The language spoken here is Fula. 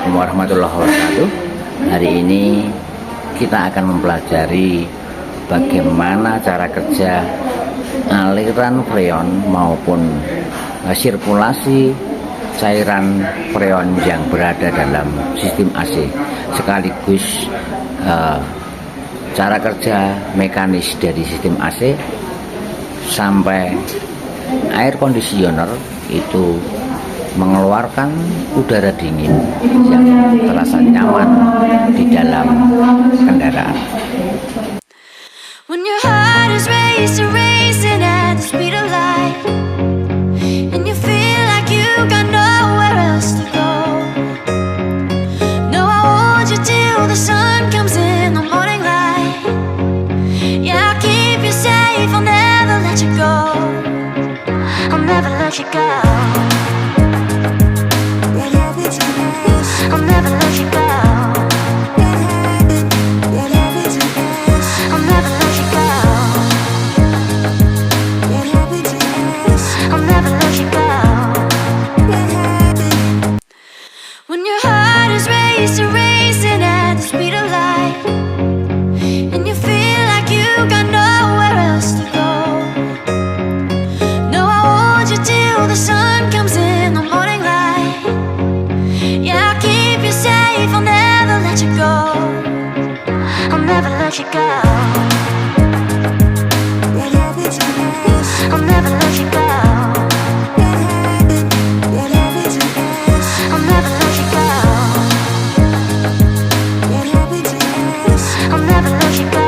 Assalamualaikum warahmatullahi wabarakatuh. Hari ini kita akan mempelajari bagaimana cara kerja aliran freon maupun sirkulasi cairan freon yang berada dalam sistem AC, sekaligus cara kerja mekanis dari sistem AC sampai air conditioner itu mengeluarkan udara dingin yang terasa nyaman di dalam kendaraan. When your heart is racing at the speed of light, and you feel like you got nowhere else to go. No, I hold you till the sun comes in the morning light. Yeah, I'll keep you safe, I'll never let you go. I'll never let you go. I'll never let you go. I'll never let you go. I'll never let you go. When your heart is racing at the speed of light, and you feel like you got nowhere else to go. No, I hold you till the sun comes in the morning light. Yeah, I'll keep you safe, I'll never let you go. I'll never let you go. I'll never let you go. I'll never let you go. I'll never let you go.